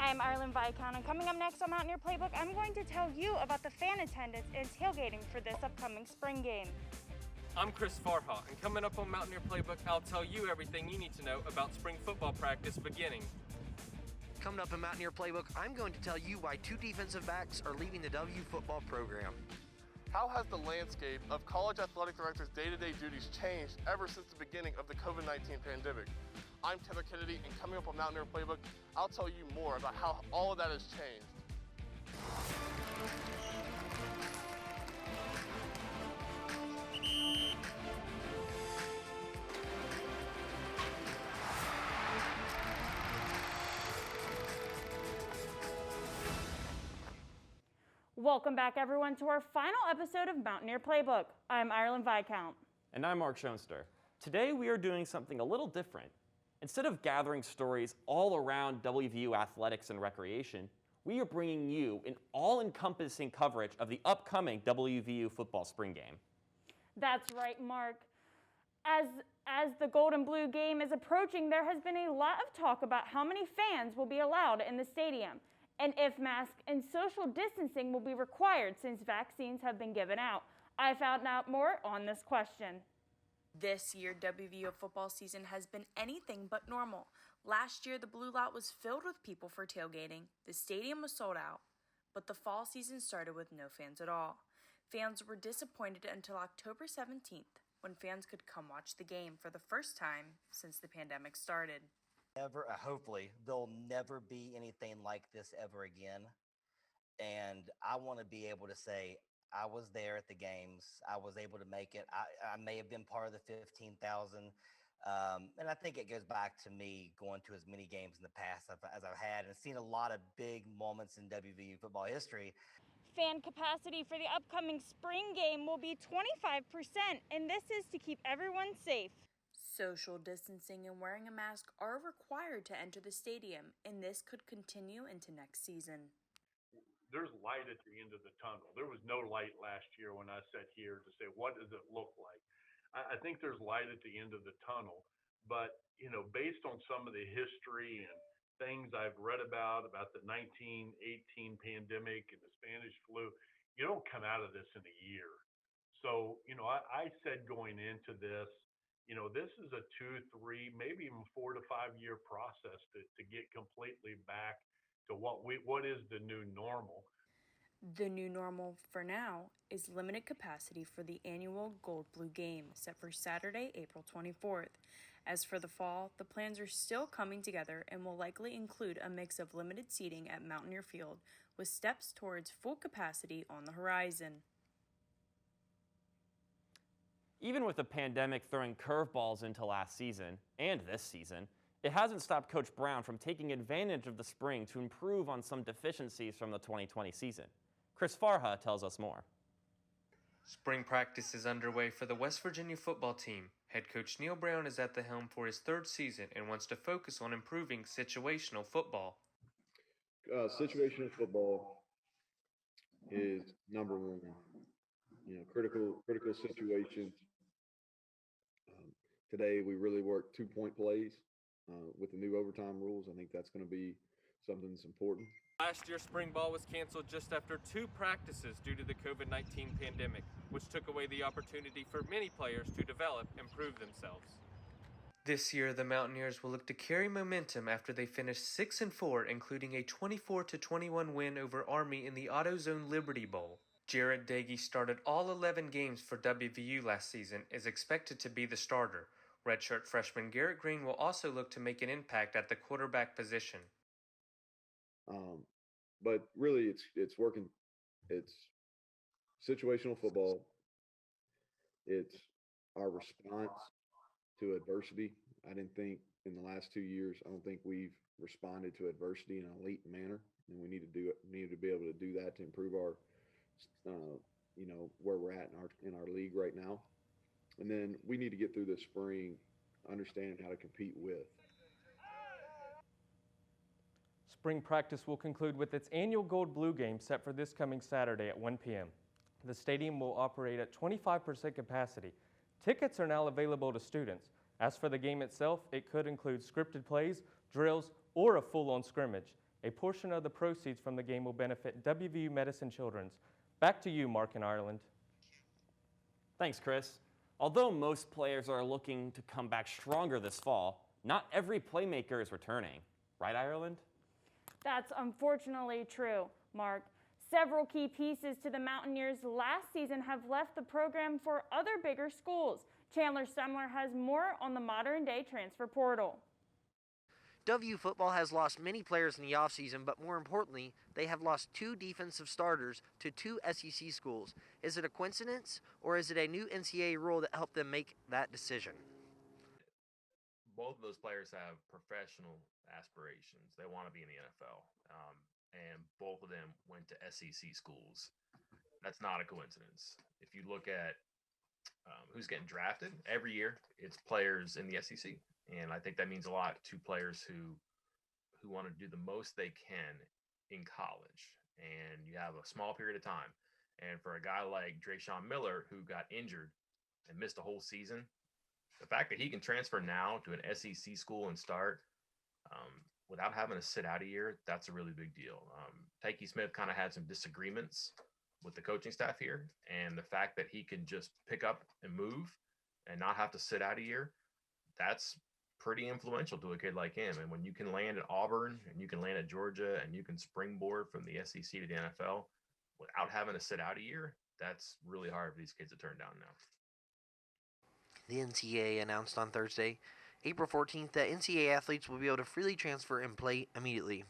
I'm Arlen Viscount, and coming up next on Mountaineer Playbook, I'm going to tell you about the fan attendance and tailgating for this upcoming spring game. I'm Chris Farha, and coming up on Mountaineer Playbook, I'll tell you everything you need to know about spring football practice beginning. Coming up in Mountaineer Playbook, I'm going to tell you why 2 defensive backs are leaving the WVU football program. How has the landscape of college athletic directors' day-to-day duties changed ever since the beginning of the COVID-19 pandemic? I'm Taylor Kennedy, and coming up on Mountaineer Playbook, I'll tell you more about how all of that has changed. Welcome back, everyone, to our final episode of Mountaineer Playbook. I'm Arlen Viscount. And I'm Mark Schoenster. Today we are doing something a little different. Instead of gathering stories all around WVU athletics and recreation, we are bringing you an all-encompassing coverage of the upcoming WVU football spring game. That's right, Mark. As the gold and blue game is approaching, there has been a lot of talk about how many fans will be allowed in the stadium, and if masks and social distancing will be required since vaccines have been given out. I found out more on this question. This year, WVU football season has been anything but normal. Last year, the Blue Lot was filled with people for tailgating. The stadium was sold out, but the fall season started with no fans at all. Fans were disappointed until October 17th, when fans could come watch the game for the first time since the pandemic started. Hopefully, there'll never be anything like this ever again. And I want to be able to say, I was there at the games. I was able to make it. I may have been part of the 15,000. And I think it goes back to me going to as many games in the past as I've had and seen a lot of big moments in WVU football history. Fan capacity for the upcoming spring game will be 25%, and this is to keep everyone safe. Social distancing and wearing a mask are required to enter the stadium, and this could continue into next season. There's light at the end of the tunnel. There was no light last year when I sat here to say, what does it look like? I think there's light at the end of the tunnel, but, based on some of the history and things I've read about the 1918 pandemic and the Spanish flu, you don't come out of this in a year. So, I said going into this, this is a 2, 3, maybe even 4 to 5 year process to get completely back to what is the new normal. The new normal for now is limited capacity for the annual Gold Blue game set for Saturday, April 24th. As for the fall, the plans are still coming together and will likely include a mix of limited seating at Mountaineer Field with steps towards full capacity on the horizon. Even with the pandemic throwing curveballs into last season and this season, it hasn't stopped Coach Brown from taking advantage of the spring to improve on some deficiencies from the 2020 season. Chris Farha tells us more. Spring practice is underway for the West Virginia football team. Head coach Neil Brown is at the helm for his 3rd season and wants to focus on improving situational football. Situational football is number one. Critical situations. Today we really worked 2-point plays with the new overtime rules. I think that's going to be something that's important. Last year, spring ball was canceled just after 2 practices due to the COVID-19 pandemic, which took away the opportunity for many players to develop and prove themselves. This year, the Mountaineers will look to carry momentum after they finished 6-4, including a 24-21 win over Army in the AutoZone Liberty Bowl. Jarrett Dagey started all 11 games for WVU last season, is expected to be the starter. Redshirt freshman Garrett Green will also look to make an impact at the quarterback position. But really, it's working. It's situational football. It's our response to adversity. I didn't think in the last 2 years, I don't think we've responded to adversity in an elite manner, and we need to do it. We need to be able to do that to improve our, where we're at in our league right now. And then we need to get through this spring, understanding how to compete with. Spring practice will conclude with its annual Gold Blue game set for this coming Saturday at 1 p.m. The stadium will operate at 25% capacity. Tickets are now available to students. As for the game itself, it could include scripted plays, drills, or a full-on scrimmage. A portion of the proceeds from the game will benefit WVU Medicine Children's. Back to you, Mark in Ireland. Thanks, Chris. Although most players are looking to come back stronger this fall, not every playmaker is returning. Right, Ireland? That's unfortunately true, Mark. Several key pieces to the Mountaineers last season have left the program for other bigger schools. Chandler Stemler has more on the modern-day transfer portal. WVU Football has lost many players in the offseason, but more importantly, they have lost 2 defensive starters to 2 SEC schools. Is it a coincidence, or is it a new NCAA rule that helped them make that decision? Both of those players have professional aspirations. They want to be in the NFL, and both of them went to SEC schools. That's not a coincidence. If you look at who's getting drafted every year, it's players in the SEC. And I think that means a lot to players who want to do the most they can in college. And you have a small period of time. And for a guy like Drayshawn Miller, who got injured and missed a whole season, the fact that he can transfer now to an SEC school and start without having to sit out a year, that's a really big deal. Tyke Smith kind of had some disagreements with the coaching staff here. And the fact that he can just pick up and move and not have to sit out a year, that's pretty influential to a kid like him. And when you can land at Auburn and you can land at Georgia and you can springboard from the SEC to the NFL without having to sit out a year, that's really hard for these kids to turn down now. The NCAA announced on Thursday, April 14th, that NCAA athletes will be able to freely transfer and play immediately.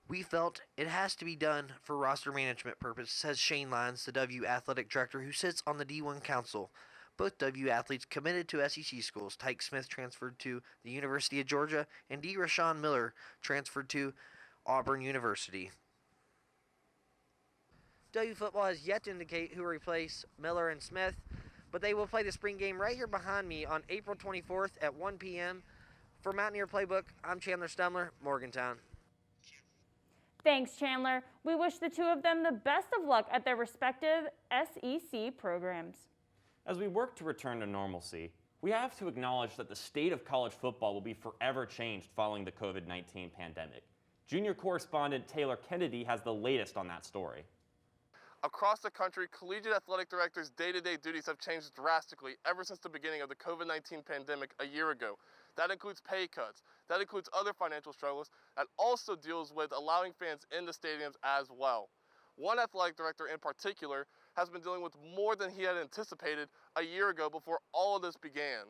We felt it has to be done for roster management purposes, says Shane Lyons, the WVU athletic director who sits on the D1 Council. Both WVU athletes committed to SEC schools. Tyke Smith transferred to the University of Georgia, and Drayshawn Miller transferred to Auburn University. WVU football has yet to indicate who will replace Miller and Smith, but they will play the spring game right here behind me on April 24th at 1 p.m. For Mountaineer Playbook, I'm Chandler Stemler, Morgantown. Thanks, Chandler. We wish the two of them the best of luck at their respective SEC programs. As we work to return to normalcy, we have to acknowledge that the state of college football will be forever changed following the COVID-19 pandemic. Junior correspondent Taylor Kennedy has the latest on that story. Across the country, collegiate athletic directors' day-to-day duties have changed drastically ever since the beginning of the COVID-19 pandemic a year ago. That includes pay cuts. That includes other financial struggles. That also deals with allowing fans in the stadiums as well. One athletic director in particular has been dealing with more than he had anticipated a year ago before all of this began.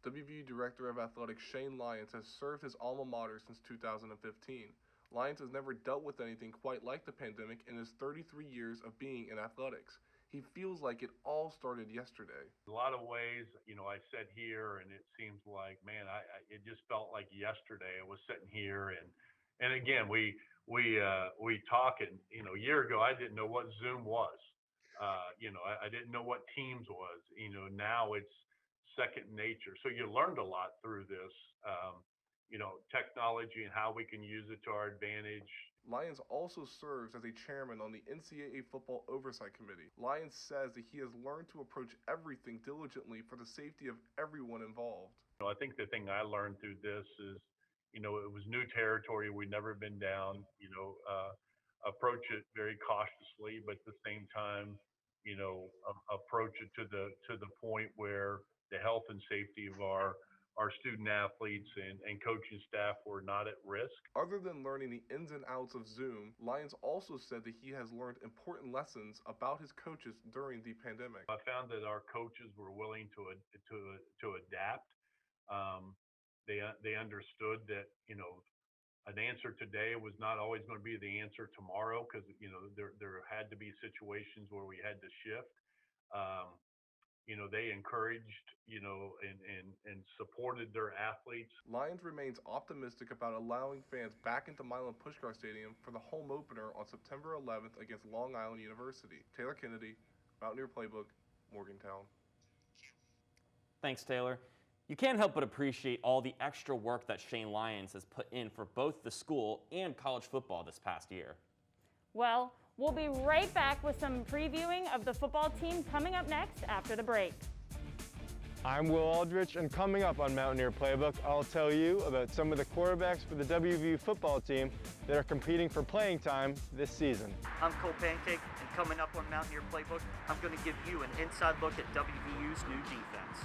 WVU Director of Athletics Shane Lyons has served his alma mater since 2015. Lyons has never dealt with anything quite like the pandemic in his 33 years of being in athletics. He feels like it all started yesterday. A lot of ways, I sat here and it seems like, man, it just felt like yesterday. I was sitting here and again, we talk and, a year ago, I didn't know what Zoom was. I didn't know what Teams was. Now it's second nature. So you learned a lot through this, technology and how we can use it to our advantage. Lyons also serves as a chairman on the NCAA Football Oversight Committee. Lyons says that he has learned to approach everything diligently for the safety of everyone involved. I think the thing I learned through this is, it was new territory. We'd never been down, approach it very cautiously, but at the same time, approach it to the point where the health and safety of our student athletes and coaching staff were not at risk. Other than learning the ins and outs of Zoom, Lyons also said that he has learned important lessons about his coaches during the pandemic. I found that our coaches were willing to adapt. They understood that, an answer today was not always going to be the answer tomorrow because, there had to be situations where we had to shift. They encouraged, and supported their athletes. Lyons remains optimistic about allowing fans back into Milan Puskar Stadium for the home opener on September 11th against Long Island University. Taylor Kennedy, Mountaineer Playbook, Morgantown. Thanks, Taylor. You can't help but appreciate all the extra work that Shane Lyons has put in for both the school and college football this past year. Well, we'll be right back with some previewing of the football team coming up next after the break. I'm Will Aldrich, and coming up on Mountaineer Playbook, I'll tell you about some of the quarterbacks for the WVU football team that are competing for playing time this season. I'm Cole Pancake, and coming up on Mountaineer Playbook, I'm going to give you an inside look at WVU's new defense.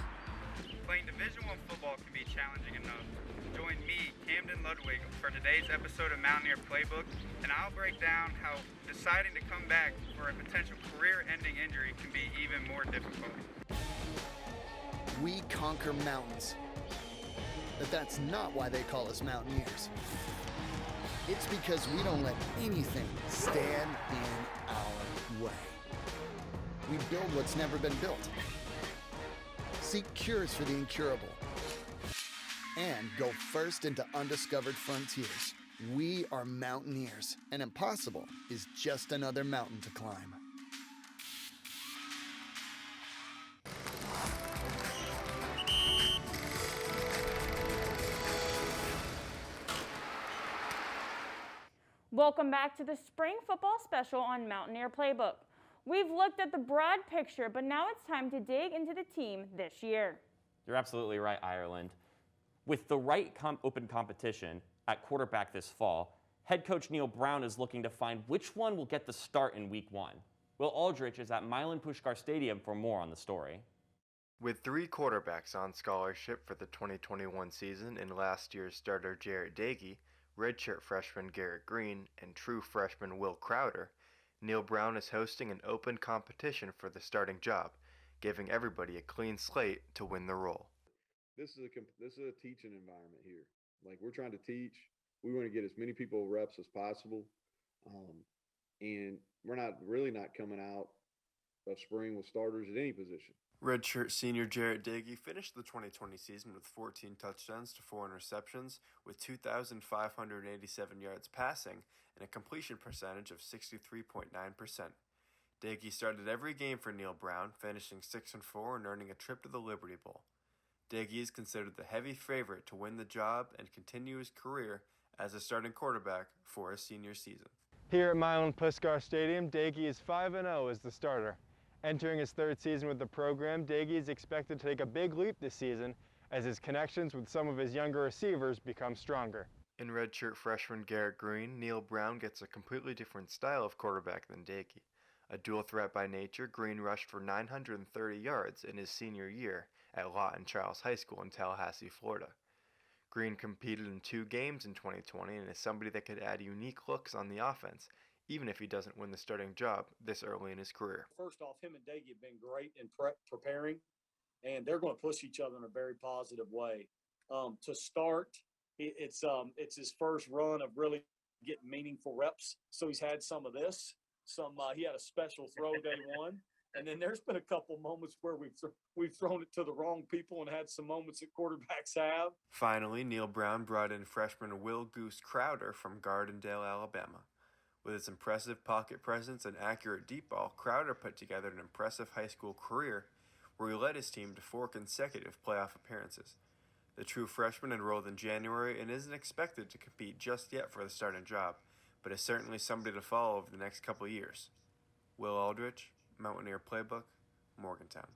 Playing Division I football can be challenging enough. Join me, Camden Ludwig, for today's episode of Mountaineer Playbook, and I'll break down how deciding to come back for a potential career-ending injury can be even more difficult. We conquer mountains, but that's not why they call us Mountaineers. It's because we don't let anything stand in our way. We build what's never been built, seek cures for the incurable, and go first into undiscovered frontiers. We are Mountaineers, and impossible is just another mountain to climb. Welcome back to the Spring Football Special on Mountaineer Playbook. We've looked at the broad picture, but now it's time to dig into the team this year. You're absolutely right, Ireland. With the right open competition at quarterback this fall, head coach Neil Brown is looking to find which one will get the start in Week 1. Will Aldrich is at Milan Pushkar Stadium for more on the story. With 3 quarterbacks on scholarship for the 2021 season and last year's starter Jarrett Dagey, redshirt freshman Garrett Green, and true freshman Will Crowder, Neil Brown is hosting an open competition for the starting job, giving everybody a clean slate to win the role. This is a teaching environment here. Like, we're trying to teach. We want to get as many people reps as possible, and we're not coming out of spring with starters at any position. Redshirt senior Jarrett Dagey finished the 2020 season with 14 touchdowns to 4 interceptions, with 2,587 yards passing and a completion percentage of 63.9%. Dagey started every game for Neil Brown, finishing 6-4 and earning a trip to the Liberty Bowl. Dagey is considered the heavy favorite to win the job and continue his career as a starting quarterback for his senior season. Here at Milan Puskar Stadium, Dagey is 5-0 as the starter. Entering his 3rd season with the program, Dagey is expected to take a big leap this season as his connections with some of his younger receivers become stronger. In redshirt freshman Garrett Green, Neil Brown gets a completely different style of quarterback than Dagey. A dual threat by nature, Green rushed for 930 yards in his senior year at Lawton Charles High School in Tallahassee, Florida. Green competed in 2 games in 2020 and is somebody that could add unique looks on the offense, even if he doesn't win the starting job this early in his career. First off, him and Dagey have been great in preparing, and they're going to push each other in a very positive way. To start, it's his first run of really getting meaningful reps, so he's had some of this. He had a special throw day 1, and then there's been a couple moments where we've thrown it to the wrong people and had some moments that quarterbacks have. Finally, Neil Brown brought in freshman Will Goose Crowder from Gardendale, Alabama. With his impressive pocket presence and accurate deep ball, Crowder put together an impressive high school career where he led his team to 4 consecutive playoff appearances. The true freshman enrolled in January and isn't expected to compete just yet for the starting job, but is certainly somebody to follow over the next couple years. Will Aldrich, Mountaineer Playbook, Morgantown.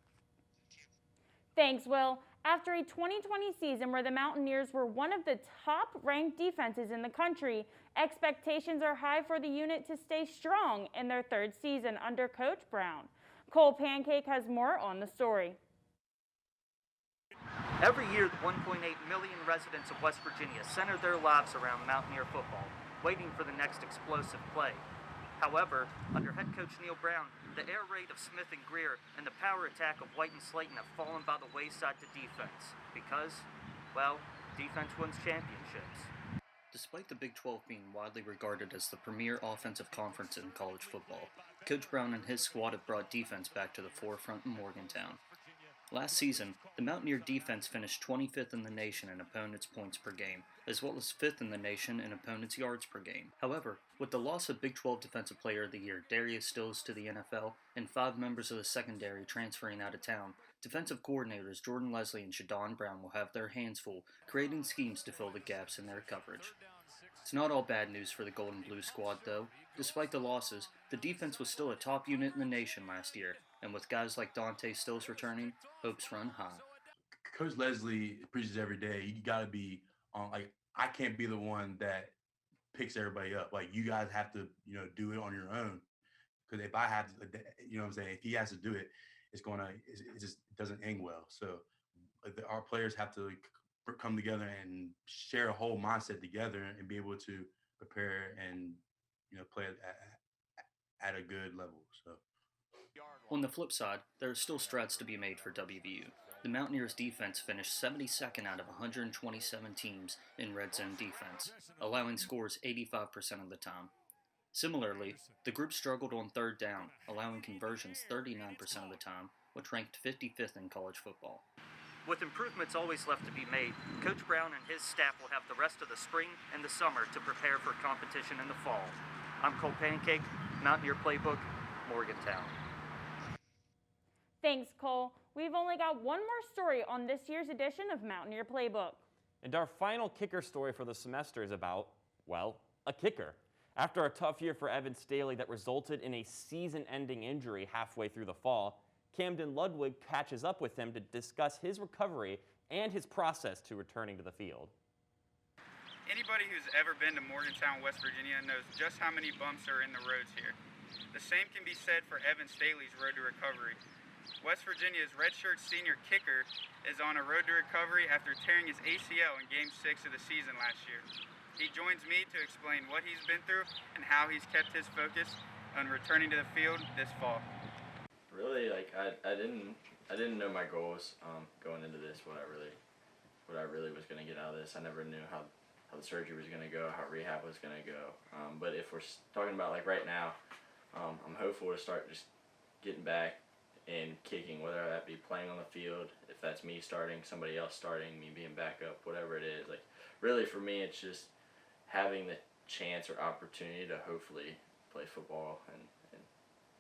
Thanks, Will. After a 2020 season where the Mountaineers were one of the top-ranked defenses in the country, expectations are high for the unit to stay strong in their 3rd season under Coach Brown. Cole Pancake has more on the story. Every year, the 1.8 million residents of West Virginia center their lives around Mountaineer football, waiting for the next explosive play. However, under head coach Neil Brown, the air raid of Smith and Greer and the power attack of White and Slayton have fallen by the wayside to defense because, well, defense wins championships. Despite the Big 12 being widely regarded as the premier offensive conference in college football, Coach Brown and his squad have brought defense back to the forefront in Morgantown. Last season, the Mountaineer defense finished 25th in the nation in opponents' points per game, as well as 5th in the nation in opponents' yards per game. However, with the loss of Big 12 Defensive Player of the Year Darius Stills to the NFL and 5 members of the secondary transferring out of town, defensive coordinators Jordan Leslie and Shadon Brown will have their hands full creating schemes to fill the gaps in their coverage. It's not all bad news for the Gold and Blue squad, though. Despite the losses, the defense was still a top unit in the nation last year, and with guys like Dante Stills returning, hopes run high. Coach Leslie preaches every day. You got to be on. Like, I can't be the one that picks everybody up. Like, you guys have to, do it on your own. Because if I have to, what I'm saying, if he has to do it, it just doesn't end well. So our players have to come together and share a whole mindset together and be able to prepare and, play at a good level. So. On the flip side, there are still strides to be made for WVU. The Mountaineers defense finished 72nd out of 127 teams in red zone defense, allowing scores 85% of the time. Similarly, the group struggled on third down, allowing conversions 39% of the time, which ranked 55th in college football. With improvements always left to be made, Coach Brown and his staff will have the rest of the spring and the summer to prepare for competition in the fall. I'm Cole Pancake, Mountaineer Playbook, Morgantown. Thanks, Cole. We've only got one more story on this year's edition of Mountaineer Playbook. And our final kicker story for the semester is about, well, a kicker. After a tough year for Evan Staley that resulted in a season-ending injury halfway through the fall, Camden Ludwig catches up with him to discuss his recovery and his process to returning to the field. Anybody who's ever been to Morgantown, West Virginia knows just how many bumps are in the roads here. The same can be said for Evan Staley's road to recovery. West Virginia's redshirt senior kicker is on a road to recovery after tearing his ACL in Game 6 of the season last year. He joins me to explain what he's been through and how he's kept his focus on returning to the field this fall. Really, I didn't know my goals going into this. What I really was going to get out of this. I never knew how the surgery was going to go, how rehab was going to go. But if we're talking about right now, I'm hopeful to start just getting back and kicking, whether that be playing on the field, if that's me starting, somebody else starting, me being back up, whatever it is. Really for me, it's just having the chance or opportunity to hopefully play football and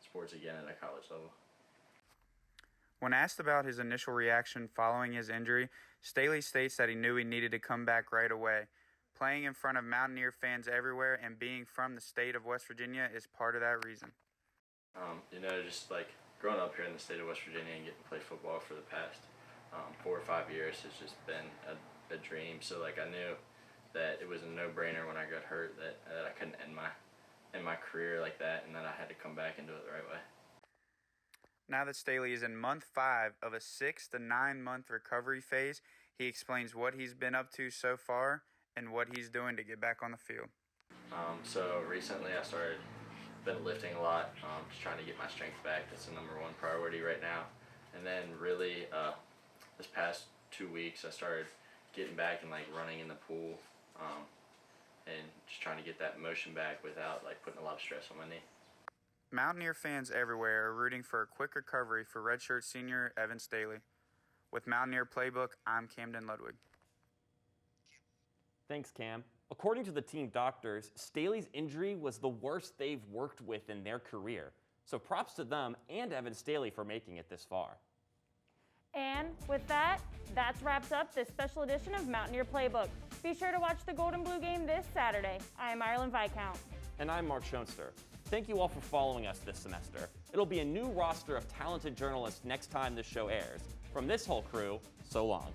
sports again at a college level. When asked about his initial reaction following his injury, Staley states that he knew he needed to come back right away. Playing in front of Mountaineer fans everywhere and being from the state of West Virginia is part of that reason. Just growing up here in the state of West Virginia and getting to play football for the past 4 or 5 years has just been a dream. So I knew that it was a no-brainer when I got hurt that I couldn't end my career like that, and that I had to come back and do it the right way. Now that Staley is in month 5 of a 6 to 9 month recovery phase, he explains what he's been up to so far and what he's doing to get back on the field. So recently I been lifting a lot, just trying to get my strength back. That's the #1 priority right now. And then really this past 2 weeks I started getting back and running in the pool and just trying to get that motion back without putting a lot of stress on my knee. Mountaineer fans everywhere are rooting for a quick recovery for redshirt senior Evan Staley. With Mountaineer Playbook, I'm Camden Ludwig. Thanks, Cam. According to the team doctors, Staley's injury was the worst they've worked with in their career. So props to them and Evan Staley for making it this far. And with that wraps up this special edition of Mountaineer Playbook. Be sure to watch the Gold and Blue game this Saturday. I am Ireland Viscount. And I'm Mark Schoenster. Thank you all for following us this semester. It'll be a new roster of talented journalists next time this show airs. From this whole crew, so long.